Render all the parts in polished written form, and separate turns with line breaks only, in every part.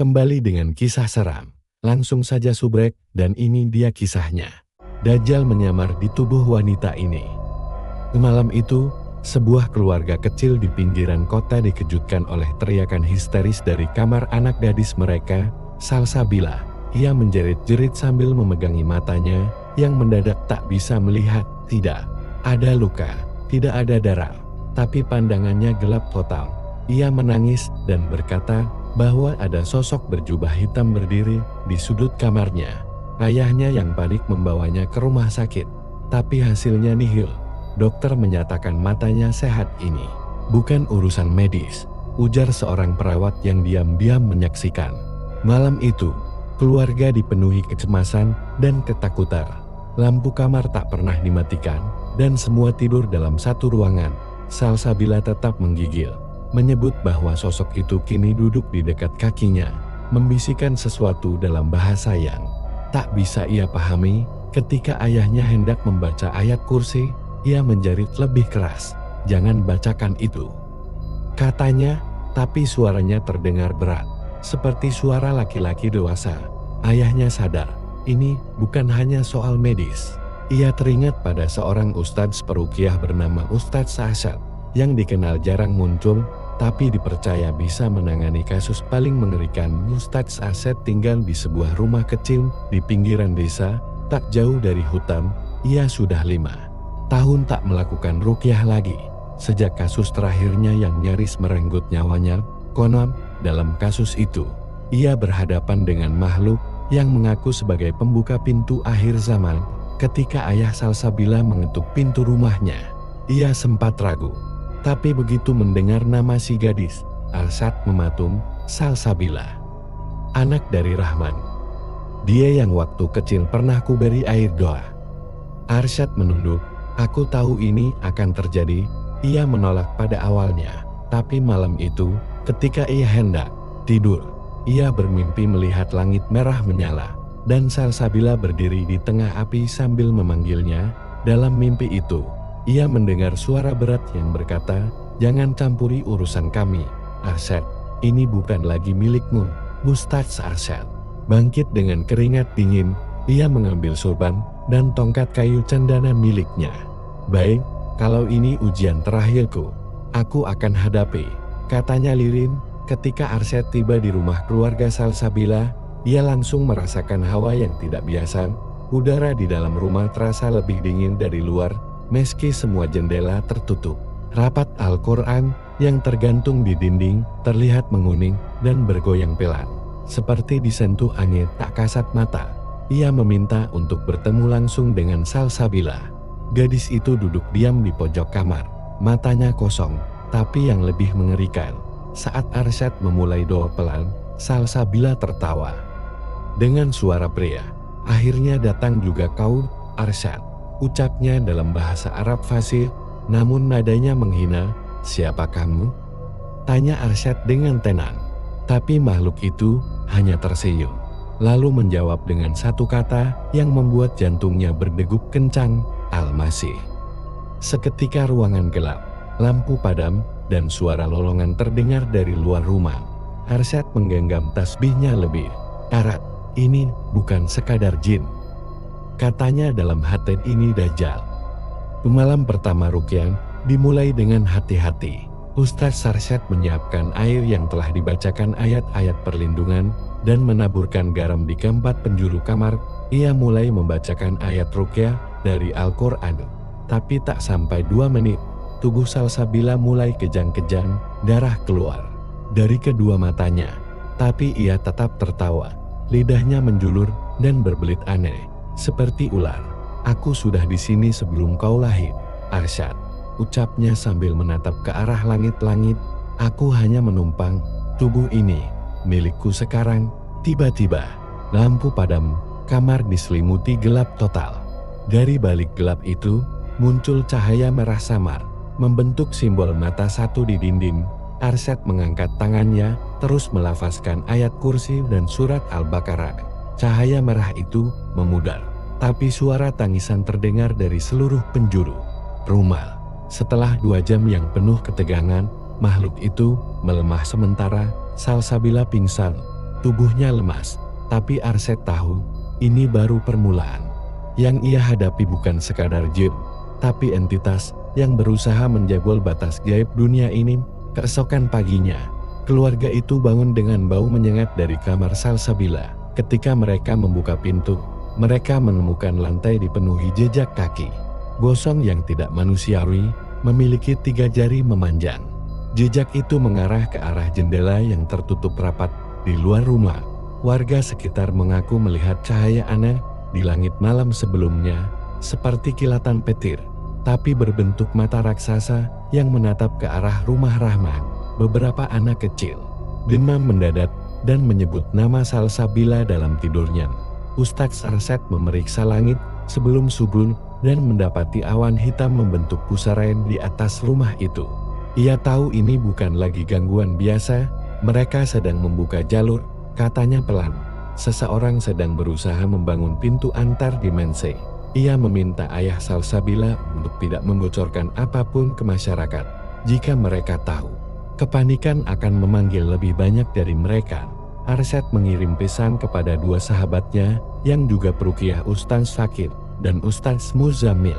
Kembali dengan kisah seram. Langsung saja subrek, dan ini dia kisahnya. Dajjal menyamar di tubuh wanita ini. Malam itu, sebuah keluarga kecil di pinggiran kota dikejutkan oleh teriakan histeris dari kamar anak gadis mereka, Salsabila. Ia menjerit-jerit sambil memegangi matanya, yang mendadak tak bisa melihat. Tidak ada luka, tidak ada darah, tapi pandangannya gelap total. Ia menangis dan berkata bahwa ada sosok berjubah hitam berdiri di sudut kamarnya. Ayahnya yang panik membawanya ke rumah sakit, tapi hasilnya nihil. Dokter menyatakan matanya sehat. Ini bukan urusan medis, ujar seorang perawat yang diam-diam menyaksikan. Malam itu, keluarga dipenuhi kecemasan dan ketakutan. Lampu kamar tak pernah dimatikan, dan semua tidur dalam satu ruangan. Salsabila tetap menggigil, menyebut bahwa sosok itu kini duduk di dekat kakinya, membisikkan sesuatu dalam bahasa yang tak bisa ia pahami. Ketika ayahnya hendak membaca ayat kursi, ia menjerit lebih keras, "Jangan bacakan itu," katanya, tapi suaranya terdengar berat, seperti suara laki-laki dewasa. Ayahnya sadar, ini bukan hanya soal medis. Ia teringat pada seorang ustadz peruqyah bernama Ustadz Asad, yang dikenal jarang muncul, tapi dipercaya bisa menangani kasus paling mengerikan. Ustadz Asad tinggal di sebuah rumah kecil di pinggiran desa, tak jauh dari hutan. Ia sudah 5 tahun tak melakukan ruqyah lagi, sejak kasus terakhirnya yang nyaris merenggut nyawanya. Konon, dalam kasus itu, ia berhadapan dengan makhluk yang mengaku sebagai pembuka pintu akhir zaman. Ketika ayah Salsabila mengetuk pintu rumahnya, ia sempat ragu. Tapi begitu mendengar nama si gadis, Arsyad mematung, Salsabila, anak dari Rahman. Dia yang waktu kecil pernah kuberi air doa. Arsyad menunduk, aku tahu ini akan terjadi. Ia menolak pada awalnya, tapi malam itu, ketika ia hendak tidur, ia bermimpi melihat langit merah menyala, dan Salsabila berdiri di tengah api sambil memanggilnya. Dalam mimpi itu, ia mendengar suara berat yang berkata, "Jangan campuri urusan kami, Arsyad. Ini bukan lagi milikmu." Ustadz Arsyad bangkit dengan keringat dingin. Ia mengambil sorban dan tongkat kayu cendana miliknya. "Baik, kalau ini ujian terakhirku, aku akan hadapi," katanya lirih. Ketika Arsyad tiba di rumah keluarga Salsabila, ia langsung merasakan hawa yang tidak biasa. Udara di dalam rumah terasa lebih dingin dari luar, meski semua jendela tertutup. Rapat Al-Quran yang tergantung di dinding terlihat menguning dan bergoyang pelan, seperti disentuh angin tak kasat mata. Ia meminta untuk bertemu langsung dengan Salsabila. Gadis itu duduk diam di pojok kamar, matanya kosong. Tapi yang lebih mengerikan, saat Arsyad memulai doa pelan, Salsabila tertawa. Dengan suara pria, "Akhirnya datang juga kau, Arsyad," ucapnya dalam bahasa Arab fasih, namun nadanya menghina. "Siapa kamu?" tanya Arsyad dengan tenang. Tapi makhluk itu hanya tersenyum, lalu menjawab dengan satu kata yang membuat jantungnya berdegup kencang, "Al-Masih." Seketika ruangan gelap, lampu padam, dan suara lolongan terdengar dari luar rumah. Arsyad menggenggam tasbihnya lebih erat. "Ini bukan sekadar jin," katanya dalam hati, "ini Dajjal." Malam pertama ruqyah dimulai dengan hati-hati. Ustadz Arsyad menyiapkan air yang telah dibacakan ayat-ayat perlindungan dan menaburkan garam di keempat penjuru kamar. Ia mulai membacakan ayat ruqyah dari Al-Quran. Tapi tak sampai 2 menit, tubuh Salsabila mulai kejang-kejang, darah keluar dari kedua matanya. Tapi ia tetap tertawa. Lidahnya menjulur dan berbelit aneh, seperti ular. "Aku sudah di sini sebelum kau lahir, Arsyad," ucapnya sambil menatap ke arah langit-langit. "Aku hanya menumpang, tubuh ini milikku sekarang." Tiba-tiba, lampu padam, kamar diselimuti gelap total. Dari balik gelap itu, muncul cahaya merah samar, membentuk simbol mata satu di dinding. Arsyad mengangkat tangannya, terus melafazkan ayat kursi dan surat Al-Baqarah. Cahaya merah itu memudar, tapi suara tangisan terdengar dari seluruh penjuru rumah. Setelah 2 jam yang penuh ketegangan, makhluk itu melemah sementara. Salsabila pingsan. Tubuhnya lemas, tapi Arset tahu ini baru permulaan. Yang ia hadapi bukan sekadar jin, tapi entitas yang berusaha menjebol batas gaib dunia ini. Keesokan paginya, keluarga itu bangun dengan bau menyengat dari kamar Salsabila. Ketika mereka membuka pintu, mereka menemukan lantai dipenuhi jejak kaki gosong yang tidak manusiawi, memiliki 3 jari memanjang. Jejak itu mengarah ke arah jendela yang tertutup rapat di luar rumah. Warga sekitar mengaku melihat cahaya aneh di langit malam sebelumnya, seperti kilatan petir, tapi berbentuk mata raksasa yang menatap ke arah rumah Rahman. Beberapa anak kecil demam mendadak dan menyebut nama Salsabila dalam tidurnya. Ustadz Arset memeriksa langit sebelum subuh dan mendapati awan hitam membentuk pusaran di atas rumah itu. Ia tahu ini bukan lagi gangguan biasa, mereka sedang membuka jalur, katanya pelan. Seseorang sedang berusaha membangun pintu antar dimensi. Ia meminta ayah Salsabila untuk tidak membocorkan apapun ke masyarakat. Jika mereka tahu, kepanikan akan memanggil lebih banyak dari mereka. Arset mengirim pesan kepada 2 sahabatnya yang juga peruqyah, Ustaz Fakir dan Ustaz Muzammil.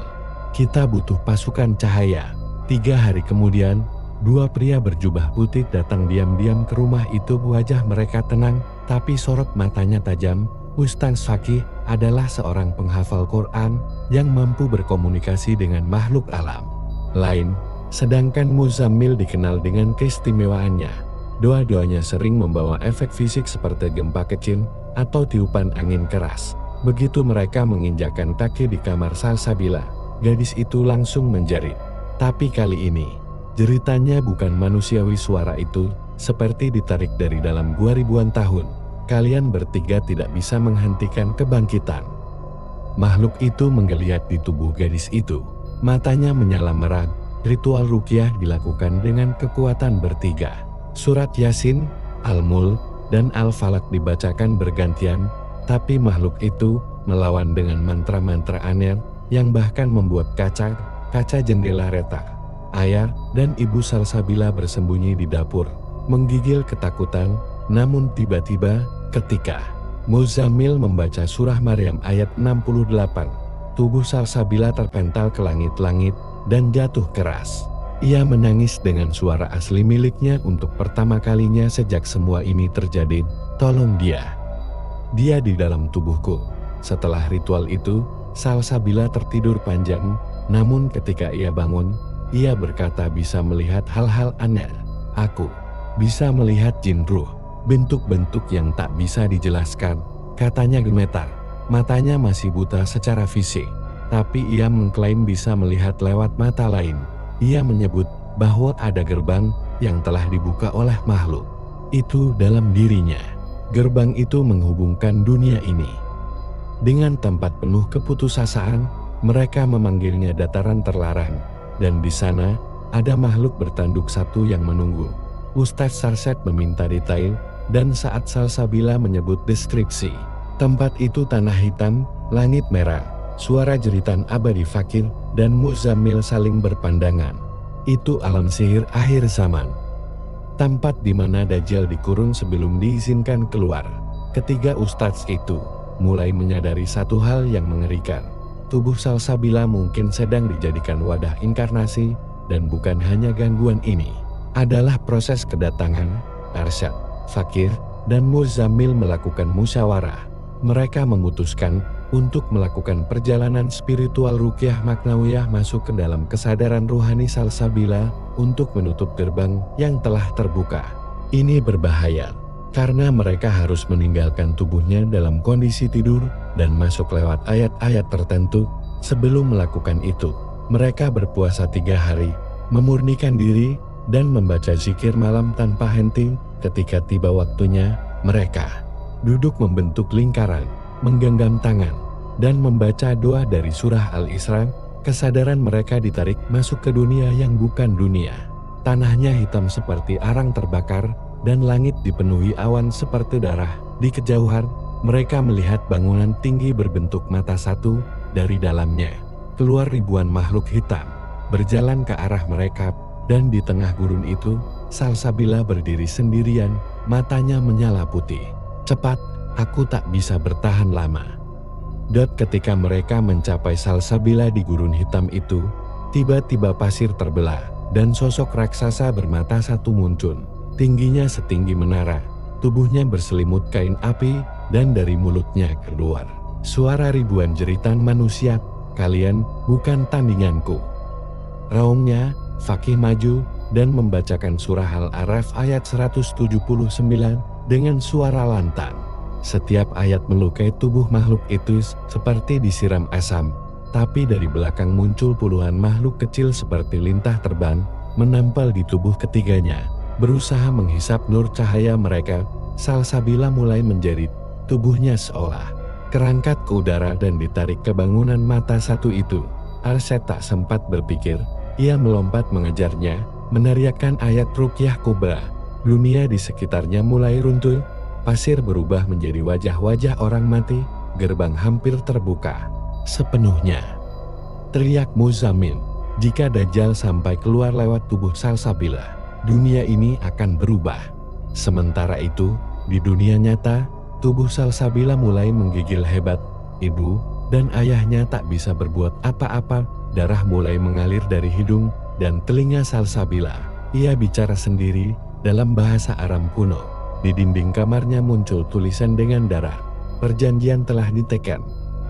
Kita butuh pasukan cahaya. 3 hari kemudian, 2 pria berjubah putih datang diam-diam ke rumah itu. Wajah mereka tenang, tapi sorot matanya tajam. Ustaz Fakih adalah seorang penghafal Quran yang mampu berkomunikasi dengan makhluk alam lain, sedangkan Muzammil dikenal dengan keistimewaannya. Doa-doanya sering membawa efek fisik seperti gempa kecil atau tiupan angin keras. Begitu mereka menginjakkan kaki di kamar Salsabila, gadis itu langsung menjerit. Tapi kali ini, jeritannya bukan manusiawi. Suara itu seperti ditarik dari dalam gua ribuan tahun. Kalian bertiga tidak bisa menghentikan kebangkitan. Makhluk itu menggeliat di tubuh gadis itu. Matanya menyala merah. Ritual ruqyah dilakukan dengan kekuatan bertiga. Surat Yasin, Al-Mulk, dan Al-Falaq dibacakan bergantian. Tapi makhluk itu melawan dengan mantra-mantra aneh yang bahkan membuat kaca jendela retak. Ayah dan ibu Salsabila bersembunyi di dapur, menggigil ketakutan. Namun tiba-tiba, ketika Muzammil membaca surah Maryam ayat 68, tubuh Salsabila terpental ke langit-langit dan jatuh keras. Ia menangis dengan suara asli miliknya untuk pertama kalinya sejak semua ini terjadi. Tolong dia. Dia di dalam tubuhku. Setelah ritual itu, Salsabila tertidur panjang, namun ketika ia bangun, ia berkata bisa melihat hal-hal aneh. Aku bisa melihat jin ruh, bentuk-bentuk yang tak bisa dijelaskan, katanya gemetar. Matanya masih buta secara fisik, tapi ia mengklaim bisa melihat lewat mata lain. Ia menyebut bahwa ada gerbang yang telah dibuka oleh makhluk itu dalam dirinya. Gerbang itu menghubungkan dunia ini dengan tempat penuh keputusasaan. Mereka memanggilnya dataran terlarang, dan di sana ada makhluk bertanduk satu yang menunggu. Ustaz Arset meminta detail, dan saat Salsabila menyebut deskripsi, tempat itu tanah hitam, langit merah, suara jeritan abadi Fakir dan Muzammil saling berpandangan. Itu alam sihir akhir zaman. Tempat di mana Dajjal dikurung sebelum diizinkan keluar. Ketiga ustadz itu mulai menyadari satu hal yang mengerikan. Tubuh Salsabila mungkin sedang dijadikan wadah inkarnasi, dan bukan hanya gangguan ini adalah proses kedatangan. Arsyad, Fakir, dan Muzammil melakukan musyawarah. Mereka memutuskan untuk melakukan perjalanan spiritual ruqyah maknawiyah masuk ke dalam kesadaran ruhani Salsabila untuk menutup gerbang yang telah terbuka. Ini berbahaya, karena mereka harus meninggalkan tubuhnya dalam kondisi tidur dan masuk lewat ayat-ayat tertentu. Sebelum melakukan itu, mereka berpuasa 3 hari, memurnikan diri, dan membaca zikir malam tanpa henti. Ketika tiba waktunya, mereka duduk membentuk lingkaran, menggenggam tangan, dan membaca doa dari surah Al-Isra. Kesadaran mereka ditarik masuk ke dunia yang bukan dunia. Tanahnya hitam seperti arang terbakar, dan langit dipenuhi awan seperti darah. Di kejauhan, mereka melihat bangunan tinggi berbentuk mata satu. Dari dalamnya keluar ribuan makhluk hitam, berjalan ke arah mereka, dan di tengah gurun itu, Salsabila berdiri sendirian, matanya menyala putih. Cepat, aku tak bisa bertahan lama. Ketika mereka mencapai Salsabila di gurun hitam itu, tiba-tiba pasir terbelah, dan sosok raksasa bermata satu muncul. Tingginya setinggi menara, tubuhnya berselimut kain api, dan dari mulutnya keluar suara ribuan jeritan manusia, "Kalian bukan tandinganku." Raungnya, Fakih maju dan membacakan surah Al-A'raf ayat 179 dengan suara lantang. Setiap ayat melukai tubuh makhluk itu seperti disiram asam, tapi dari belakang muncul puluhan makhluk kecil seperti lintah terbang, menempel di tubuh ketiganya, berusaha menghisap nur cahaya mereka. Salsabila mulai menjerit, tubuhnya seolah kerangkat ke udara dan ditarik ke bangunan mata satu itu. Arsyad tak sempat berpikir, ia melompat mengejarnya, meneriakkan ayat Ruqyah Kubra. Dunia di sekitarnya mulai runtuh, pasir berubah menjadi wajah-wajah orang mati, gerbang hampir terbuka sepenuhnya. Teriak Muzammil, jika Dajjal sampai keluar lewat tubuh Salsabila, dunia ini akan berubah. Sementara itu, di dunia nyata, tubuh Salsabila mulai menggigil hebat. Ibu dan ayahnya tak bisa berbuat apa-apa, darah mulai mengalir dari hidung dan telinga Salsabila. Ia bicara sendiri dalam bahasa Aram kuno. Di dinding kamarnya muncul tulisan dengan darah. Perjanjian telah ditekan.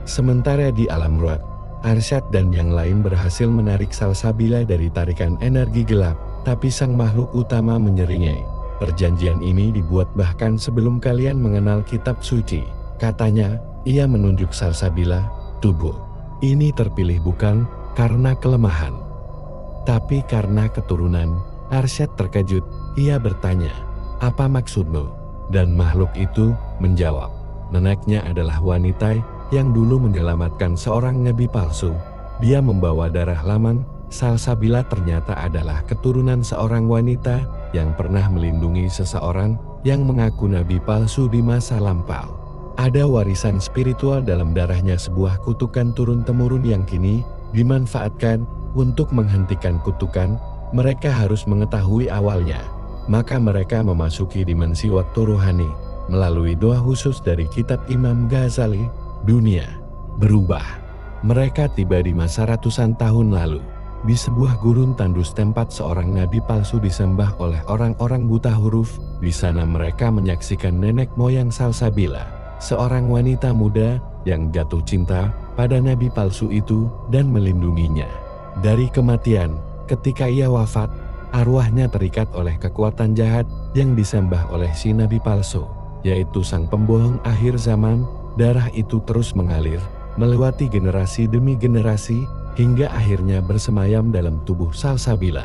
Sementara di alam ruh, Arsyad dan yang lain berhasil menarik Salsabila dari tarikan energi gelap, tapi sang makhluk utama menyeringai. Perjanjian ini dibuat bahkan sebelum kalian mengenal kitab suci. Katanya, ia menunjuk Salsabila, tubuh ini terpilih bukan karena kelemahan, tapi karena keturunan. Arsyad terkejut, ia bertanya, apa maksudmu? Dan makhluk itu menjawab, neneknya adalah wanita yang dulu menyelamatkan seorang nabi palsu. Dia membawa darah Laman. Salsabila ternyata adalah keturunan seorang wanita yang pernah melindungi seseorang yang mengaku nabi palsu di masa lampau. Ada warisan spiritual dalam darahnya, sebuah kutukan turun-temurun yang kini dimanfaatkan untuk menghentikan kutukan. Mereka harus mengetahui awalnya, maka mereka memasuki dimensi waktu rohani. Melalui doa khusus dari kitab Imam Ghazali, dunia berubah. Mereka tiba di masa ratusan tahun lalu, di sebuah gurun tandus tempat seorang nabi palsu disembah oleh orang-orang buta huruf. Di sana mereka menyaksikan nenek moyang Salsabila, seorang wanita muda yang jatuh cinta pada nabi palsu itu dan melindunginya dari kematian. Ketika ia wafat, arwahnya terikat oleh kekuatan jahat yang disembah oleh si nabi palsu, yaitu sang pembohong akhir zaman. Darah itu terus mengalir, melewati generasi demi generasi, hingga akhirnya bersemayam dalam tubuh Salsabila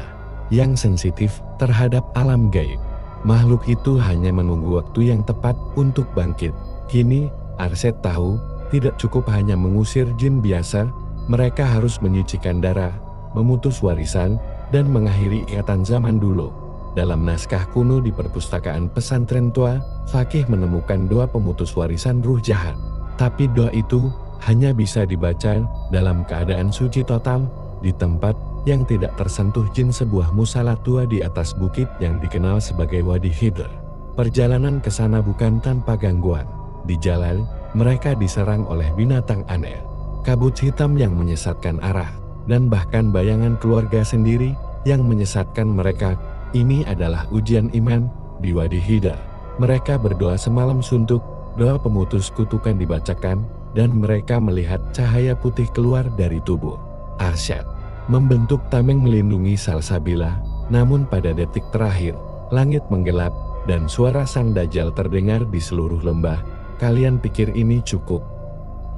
yang sensitif terhadap alam gaib. Makhluk itu hanya menunggu waktu yang tepat untuk bangkit. Kini, Arsyad tahu, tidak cukup hanya mengusir jin biasa, mereka harus menyucikan darah, memutus warisan, dan mengakhiri ikatan zaman dulu. Dalam naskah kuno di perpustakaan pesantren tua, Fakih menemukan doa pemutus warisan ruh jahat. Tapi doa itu hanya bisa dibaca dalam keadaan suci total, di tempat yang tidak tersentuh jin, sebuah musala tua di atas bukit yang dikenal sebagai Wadi Khidr. Perjalanan ke sana bukan tanpa gangguan. Di jalan, mereka diserang oleh binatang aneh, kabut hitam yang menyesatkan arah, dan bahkan bayangan keluarga sendiri yang menyesatkan mereka. Ini adalah ujian iman. Di Wadi Khidr, mereka berdoa semalam suntuk, doa pemutus kutukan dibacakan, dan mereka melihat cahaya putih keluar dari tubuh Arsyad, membentuk tameng melindungi Salsabila. Namun pada detik terakhir, langit menggelap, dan suara sang Dajjal terdengar di seluruh lembah. Kalian pikir ini cukup?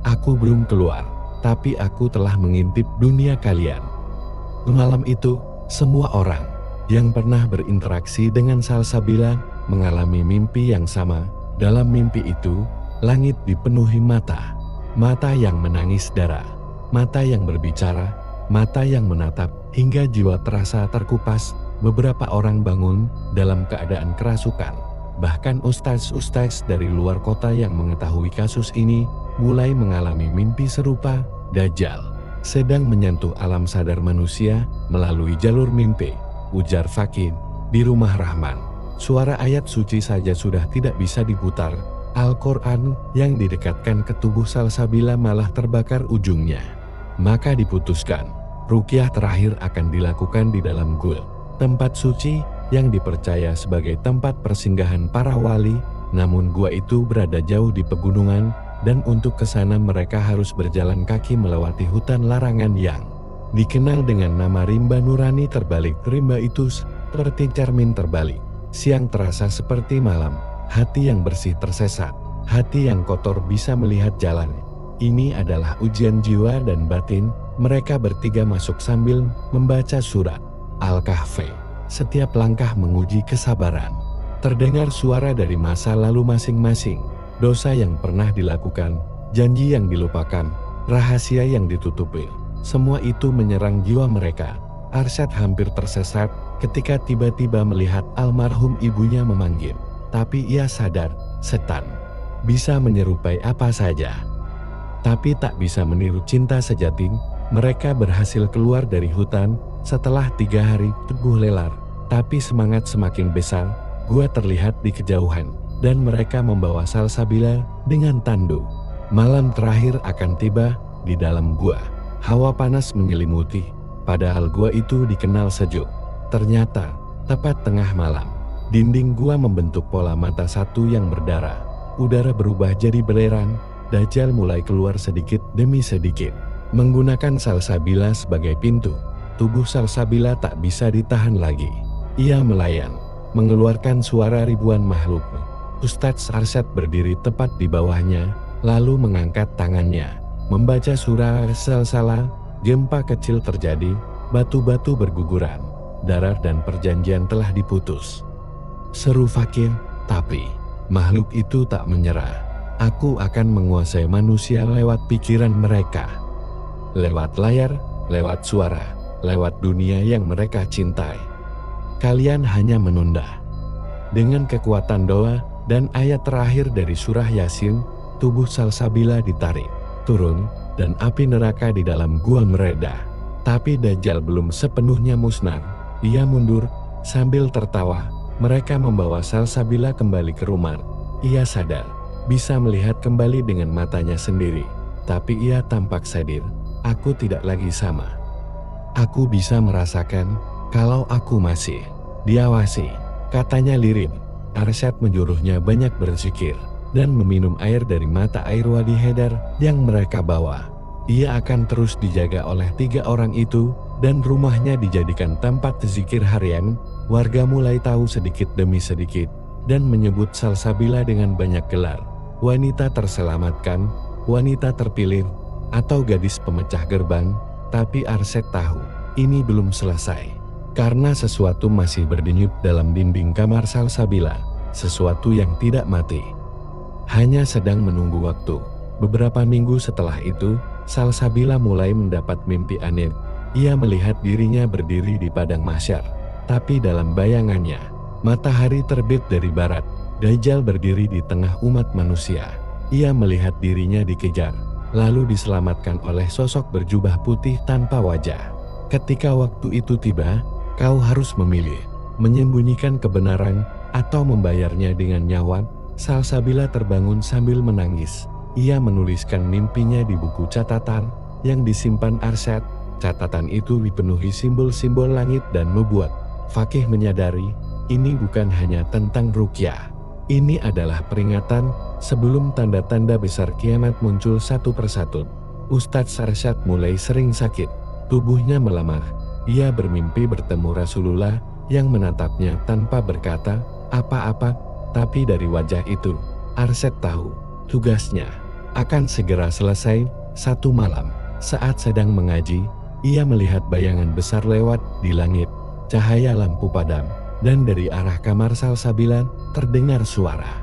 Aku belum keluar, tapi aku telah mengintip dunia kalian. Malam itu, semua orang yang pernah berinteraksi dengan Salsabila mengalami mimpi yang sama. Dalam mimpi itu, langit dipenuhi mata. Mata yang menangis darah, mata yang berbicara, mata yang menatap, hingga jiwa terasa terkupas. Beberapa orang bangun dalam keadaan kerasukan. Bahkan ustaz-ustaz dari luar kota yang mengetahui kasus ini mulai mengalami mimpi serupa. Dajjal sedang menyentuh alam sadar manusia melalui jalur mimpi, ujar Fakih. Di rumah Rahman, suara ayat suci saja sudah tidak bisa diputar. Al-Quran yang didekatkan ke tubuh Salsabila malah terbakar ujungnya. Maka diputuskan, ruqyah terakhir akan dilakukan di dalam gua, tempat suci yang dipercaya sebagai tempat persinggahan para wali. Namun gua itu berada jauh di pegunungan, dan untuk ke sana mereka harus berjalan kaki melewati hutan larangan yang dikenal dengan nama rimba nurani terbalik. Rimba itu seperti cermin terbalik. Siang terasa seperti malam, hati yang bersih tersesat, hati yang kotor bisa melihat jalan. Ini adalah ujian jiwa dan batin. Mereka bertiga masuk sambil membaca surat Al-Kahfi. Setiap langkah menguji kesabaran. Terdengar suara dari masa lalu masing-masing, dosa yang pernah dilakukan, janji yang dilupakan, rahasia yang ditutupi. Semua itu menyerang jiwa mereka. Arsyad hampir tersesat ketika tiba-tiba melihat almarhum ibunya memanggil. Tapi ia sadar, setan bisa menyerupai apa saja, tapi tak bisa meniru cinta sejati. Mereka berhasil keluar dari hutan setelah 3 hari tubuh lelar, tapi semangat semakin besar. Gua terlihat di kejauhan, dan mereka membawa Salsabila dengan tandu. Malam terakhir akan tiba. Di dalam gua, hawa panas menyelimuti, padahal gua itu dikenal sejuk. Ternyata, tepat tengah malam, dinding gua membentuk pola mata satu yang berdarah. Udara berubah jadi belerang. Dajjal mulai keluar sedikit demi sedikit, menggunakan Salsabila sebagai pintu. Tubuh Salsabila tak bisa ditahan lagi. Ia melayang, mengeluarkan suara ribuan makhluk. Ustadz Arsyad berdiri tepat di bawahnya, lalu mengangkat tangannya, membaca surah Salsalah. Gempa kecil terjadi, batu-batu berguguran, darah dan perjanjian telah diputus. Seru fakir, tapi makhluk itu tak menyerah. Aku akan menguasai manusia lewat pikiran mereka, lewat layar, lewat suara, lewat dunia yang mereka cintai. Kalian hanya menunda. Dengan kekuatan doa dan ayat terakhir dari surah Yasin, tubuh Salsabila ditarik turun, dan api neraka di dalam gua mereda. Tapi Dajjal belum sepenuhnya musnah. Ia mundur sambil tertawa. Mereka membawa Salsabila kembali ke rumah. Ia sadar, bisa melihat kembali dengan matanya sendiri. Tapi ia tampak sadar, aku tidak lagi sama. Aku bisa merasakan kalau aku masih diawasi, katanya lirih. Arsyad menyuruhnya banyak berzikir dan meminum air dari mata air Wadi Haidar yang mereka bawa. Ia akan terus dijaga oleh 3 orang itu, dan rumahnya dijadikan tempat zikir harian. Warga mulai tahu sedikit demi sedikit, dan menyebut Salsabila dengan banyak gelar. Wanita terselamatkan, wanita terpilih, atau gadis pemecah gerbang. Tapi Arsyad tahu, ini belum selesai. Karena sesuatu masih berdenyut dalam dinding kamar Salsabila. Sesuatu yang tidak mati, hanya sedang menunggu waktu. Beberapa minggu setelah itu, Salsabila mulai mendapat mimpi aneh. Ia melihat dirinya berdiri di padang mahsyar, tapi dalam bayangannya, matahari terbit dari barat. Dajjal berdiri di tengah umat manusia. Ia melihat dirinya dikejar, lalu diselamatkan oleh sosok berjubah putih tanpa wajah. Ketika waktu itu tiba, kau harus memilih, menyembunyikan kebenaran atau membayarnya dengan nyawa. Salsabila terbangun sambil menangis. Ia menuliskan mimpinya di buku catatan yang disimpan Arsyad. Catatan itu dipenuhi simbol-simbol langit dan nubuat. Fakih menyadari, ini bukan hanya tentang ruqyah. Ini adalah peringatan sebelum tanda-tanda besar kiamat muncul satu persatu. Ustadz Arsyad mulai sering sakit, tubuhnya melemah. Ia bermimpi bertemu Rasulullah yang menatapnya tanpa berkata apa-apa. Tapi dari wajah itu, Arsyad tahu, tugasnya akan segera selesai. Satu malam, saat sedang mengaji, ia melihat bayangan besar lewat di langit. Cahaya lampu padam, dan dari arah kamar Salsabila terdengar suara.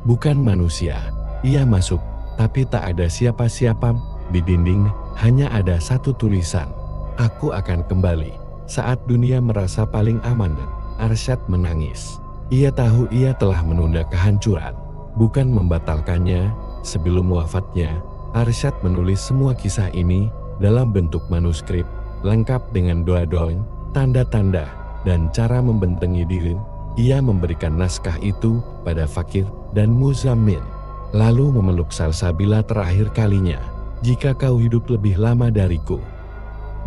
Bukan manusia. Ia masuk, tapi tak ada siapa-siapa. Di dinding, hanya ada satu tulisan. Aku akan kembali saat dunia merasa paling aman. Arsyad menangis. Ia tahu ia telah menunda kehancuran, bukan membatalkannya. Sebelum wafatnya, Arsyad menulis semua kisah ini dalam bentuk manuskrip, lengkap dengan doa-doa, tanda-tanda, dan cara membentengi diri. Ia memberikan naskah itu pada fakir dan Muzammil, lalu memeluk Salsabila terakhir kalinya. Jika kau hidup lebih lama dariku,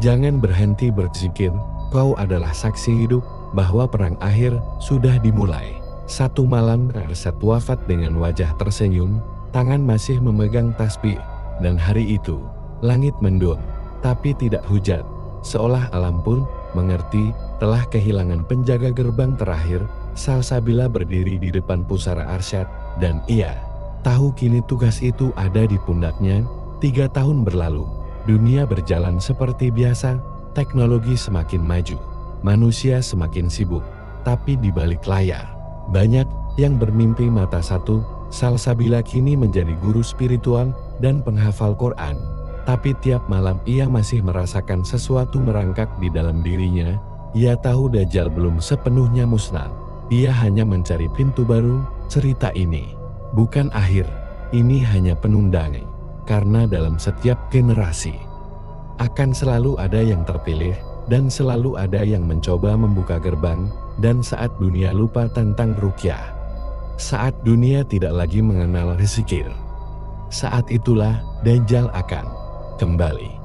jangan berhenti berzikir, kau adalah saksi hidup bahwa perang akhir sudah dimulai. Satu malam Arsyad wafat dengan wajah tersenyum, tangan masih memegang tasbih, dan hari itu langit mendung, tapi tidak hujan. Seolah alam pun mengerti telah kehilangan penjaga gerbang terakhir. Salsabila berdiri di depan pusara Arsyad, dan ia tahu kini tugas itu ada di pundaknya. 3 tahun berlalu, dunia berjalan seperti biasa, teknologi semakin maju, manusia semakin sibuk, tapi di balik layar, banyak yang bermimpi mata satu. Salsabila kini menjadi guru spiritual dan penghafal Quran, tapi tiap malam ia masih merasakan sesuatu merangkak di dalam dirinya. Ia tahu Dajjal belum sepenuhnya musnah. Ia hanya mencari pintu baru. Cerita ini bukan akhir, ini hanya penundaan. Karena dalam setiap generasi akan selalu ada yang terpilih, dan selalu ada yang mencoba membuka gerbang. Dan saat dunia lupa tentang ruqyah, saat dunia tidak lagi mengenal zikir, saat itulah Dajjal akan kembali.